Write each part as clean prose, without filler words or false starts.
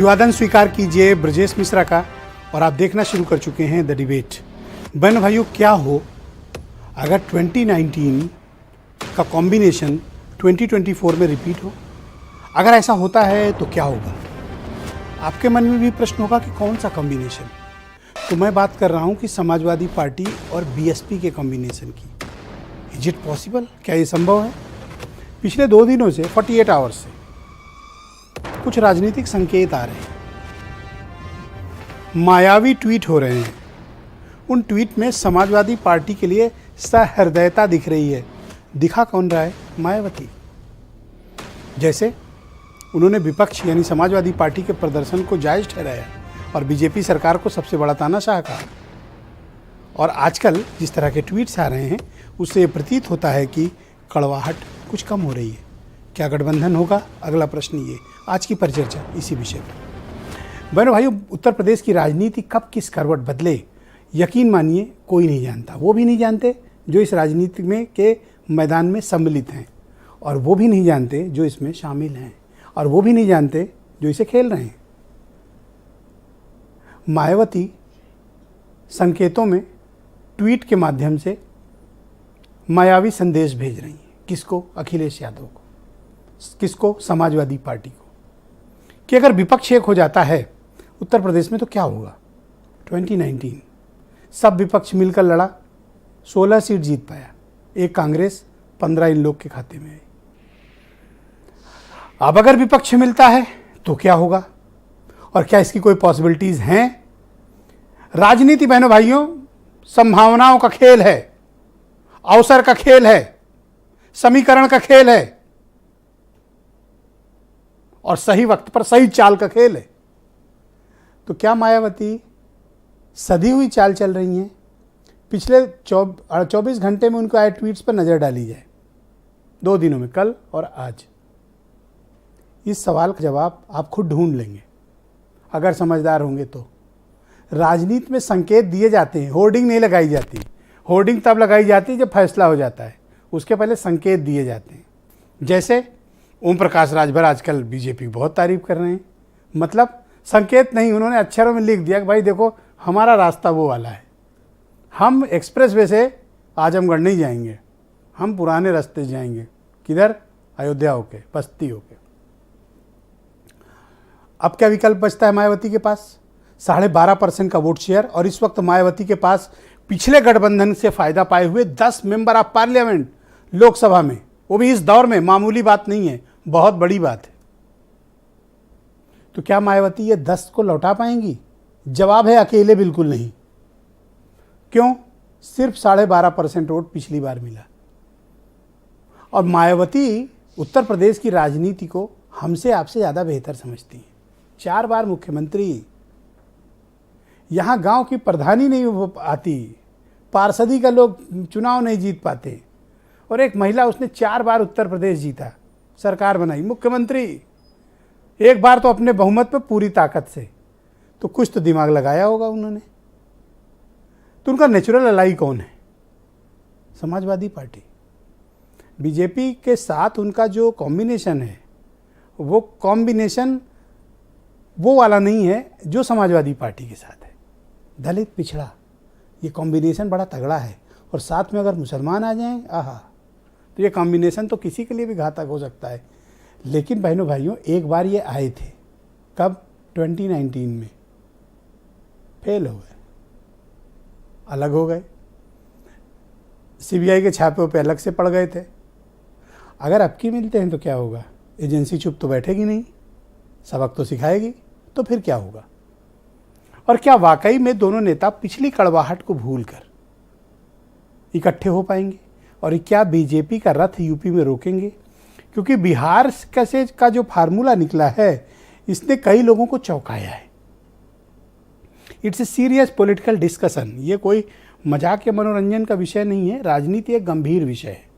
अभिवादन स्वीकार कीजिए ब्रजेश मिश्रा का। और आप देखना शुरू कर चुके हैं द डिबेट। बहन भाइयों, क्या हो अगर 2019 का कॉम्बिनेशन 2024 में रिपीट हो? अगर ऐसा होता है तो क्या होगा? आपके मन में भी प्रश्न होगा कि कौन सा कॉम्बिनेशन। तो मैं बात कर रहा हूं कि समाजवादी पार्टी और बीएसपी के कॉम्बिनेशन की। Is it possible? क्या ये संभव है? पिछले 2 दिनों से 48 आवर्स से कुछ राजनीतिक संकेत आ रहे हैं, मायावी ट्वीट हो रहे हैं। उन ट्वीट में समाजवादी पार्टी के लिए सहृदयता दिख रही है। दिखा कौन रहा है? मायावती। जैसे उन्होंने विपक्ष यानी समाजवादी पार्टी के प्रदर्शन को जायज ठहराया और बीजेपी सरकार को सबसे बड़ा तानाशाह कहा। और आजकल जिस तरह के ट्वीट्स आ रहे हैं उससे ये प्रतीत होता है कि कड़वाहट कुछ कम हो रही है। क्या गठबंधन होगा? अगला प्रश्न ये। आज की परिचर्चा इसी विषय पर। बहनों भाइयों, उत्तर प्रदेश की राजनीति कब किस करवट बदले, यकीन मानिए कोई नहीं जानता। वो भी नहीं जानते जो इस राजनीति में के मैदान में सम्मिलित हैं, और वो भी नहीं जानते जो इसमें शामिल हैं, और वो भी नहीं जानते जो इसे खेल रहे हैं। मायावती संकेतों में ट्वीट के माध्यम से मायावी संदेश भेज रही हैं। किसको? अखिलेश यादव को। किसको? समाजवादी पार्टी को। कि अगर विपक्ष एक हो जाता है उत्तर प्रदेश में तो क्या होगा? 2019 सब विपक्ष मिलकर लड़ा, 16 सीट जीत पाया, एक कांग्रेस, 15 इन लोग के खाते में आई। अब अगर विपक्ष मिलता है तो क्या होगा? और क्या इसकी कोई पॉसिबिलिटीज हैं? राजनीति बहनों भाइयों संभावनाओं का खेल है, अवसर का खेल है, समीकरण का खेल है, और सही वक्त पर सही चाल का खेल है। तो क्या मायावती सधी हुई चाल चल रही हैं? पिछले 24 घंटे में उनको आए ट्वीट्स पर नजर डाली जाए, 2 दिनों में, कल और आज। इस सवाल का जवाब आप खुद ढूंढ लेंगे अगर समझदार होंगे तो। राजनीति में संकेत दिए जाते हैं, होर्डिंग नहीं लगाई जाती। होर्डिंग तब लगाई जाती है जब फैसला हो जाता है, उसके पहले संकेत दिए जाते हैं। जैसे ओम प्रकाश राजभर आजकल बीजेपी की बहुत तारीफ कर रहे हैं। मतलब संकेत नहीं, उन्होंने अक्षरों में लिख दिया कि भाई देखो हमारा रास्ता वो वाला है, हम एक्सप्रेस वे से आजमगढ़ नहीं जाएंगे, हम पुराने रास्ते जाएंगे। किधर? अयोध्या होके, बस्ती होके। अब क्या विकल्प बचता है मायावती के पास? 12.5% का वोट शेयर, और इस वक्त मायावती के पास पिछले गठबंधन से फायदा पाए हुए 10 मेंबर ऑफ पार्लियामेंट लोकसभा में, वो भी इस दौर में। मामूली बात नहीं है, बहुत बड़ी बात है। तो क्या मायावती ये 10 को लौटा पाएंगी? जवाब है अकेले बिल्कुल नहीं। क्यों? सिर्फ 12.5% वोट पिछली बार मिला। और मायावती उत्तर प्रदेश की राजनीति को हमसे आपसे ज़्यादा बेहतर समझती हैं। 4 बार मुख्यमंत्री, यहाँ गांव की प्रधानी नहीं हो आती, पार्षदी का लोग चुनाव नहीं जीत पाते, और एक महिला, उसने 4 बार उत्तर प्रदेश जीता, सरकार बनाई, मुख्यमंत्री, एक बार तो अपने बहुमत पे पूरी ताकत से। तो कुछ तो दिमाग लगाया होगा उन्होंने। तो उनका नेचुरल अलाई कौन है? समाजवादी पार्टी। बीजेपी के साथ उनका जो कॉम्बिनेशन है वो कॉम्बिनेशन वो वाला नहीं है जो समाजवादी पार्टी के साथ है। दलित पिछड़ा, ये कॉम्बिनेशन बड़ा तगड़ा है। और साथ में अगर मुसलमान आ जाएं, आहा, तो ये कॉम्बिनेशन तो किसी के लिए भी घातक हो सकता है। लेकिन बहनों भाइयों, एक बार ये आए थे। कब? 2019 में। फेल हो गए, अलग हो गए, सीबीआई के छापों पे अलग से पड़ गए थे। अगर अब की मिलते हैं तो क्या होगा? एजेंसी चुप तो बैठेगी नहीं, सबक तो सिखाएगी। तो फिर क्या होगा? और क्या वाकई में दोनों नेता पिछली कड़वाहट को भूलकर इकट्ठे हो पाएंगे? और क्या बीजेपी का रथ यूपी में रोकेंगे? क्योंकि बिहार कैसे का जो फार्मूला निकला है, इसने कई लोगों को चौंकाया है। It's a serious political discussion. ये कोई मजाक या मनोरंजन का विषय नहीं है, राजनीति एक गंभीर विषय है।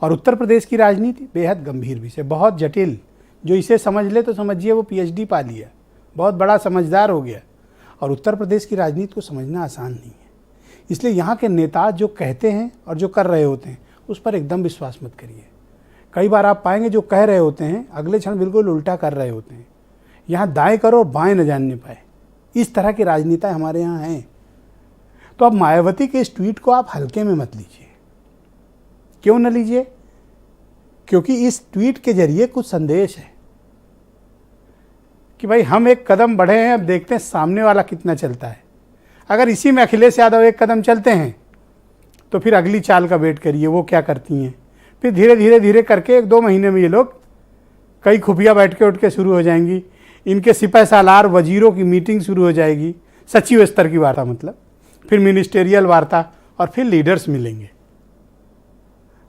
और उत्तर प्रदेश की राजनीति बेहद गंभीर विषय, बहुत जटिल। जो इसे समझ ले तो समझिए वो पीएचडी पा लिया, बहुत बड़ा समझदार हो गया। और उत्तर प्रदेश की राजनीति को समझना आसान नहीं है। इसलिए यहाँ के नेता जो कहते हैं और जो कर रहे होते हैं उस पर एकदम विश्वास मत करिए। कई बार आप पाएंगे जो कह रहे होते हैं अगले क्षण बिल्कुल उल्टा कर रहे होते हैं। यहाँ दाएं करो और बाएं न जानने पाए, इस तरह की राजनीति हमारे यहाँ है। तो अब मायावती के इस ट्वीट को आप हल्के में मत लीजिए। क्यों न लीजिए? क्योंकि इस ट्वीट के जरिए कुछ संदेश है कि भाई हम एक कदम बढ़े हैं, अब देखते हैं सामने वाला कितना चलता है। अगर इसी में अखिलेश यादव एक कदम चलते हैं तो फिर अगली चाल का वेट करिए वो क्या करती हैं। फिर धीरे धीरे धीरे करके 1-2 महीने में ये लोग कई खुफिया बैठकें उठ के शुरू हो जाएंगी, इनके सिपह सालार वजीरों की मीटिंग शुरू हो जाएगी, सचिव स्तर की वार्ता, मतलब फिर मिनिस्टेरियल वार्ता, और फिर लीडर्स मिलेंगे।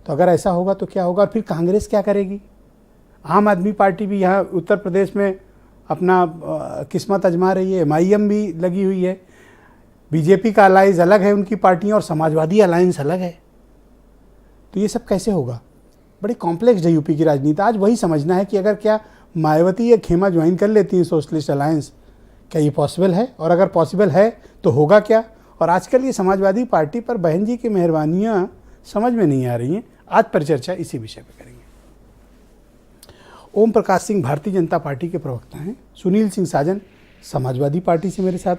तो अगर ऐसा होगा तो क्या होगा? फिर कांग्रेस क्या करेगी? आम आदमी पार्टी भी यहाँ उत्तर प्रदेश में अपना किस्मत आजमा रही है, MIM भी लगी हुई है, बीजेपी का अलायंस अलग है उनकी पार्टियाँ, और समाजवादी अलायंस अलग है। तो ये सब कैसे होगा? बड़ी कॉम्प्लेक्स है यूपी की राजनीति। आज वही समझना है कि अगर क्या मायावती या खेमा ज्वाइन कर लेती है सोशलिस्ट अलायंस, क्या ये पॉसिबल है? और अगर पॉसिबल है तो होगा क्या? और आजकल ये समाजवादी पार्टी पर बहन जी की मेहरबानियाँ समझ में नहीं आ रही हैं। आज पर चर्चा इसी विषय पर करेंगे। ओम प्रकाश सिंह भारतीय जनता पार्टी के प्रवक्ता हैं, सुनील सिंह साजन समाजवादी पार्टी से मेरे साथ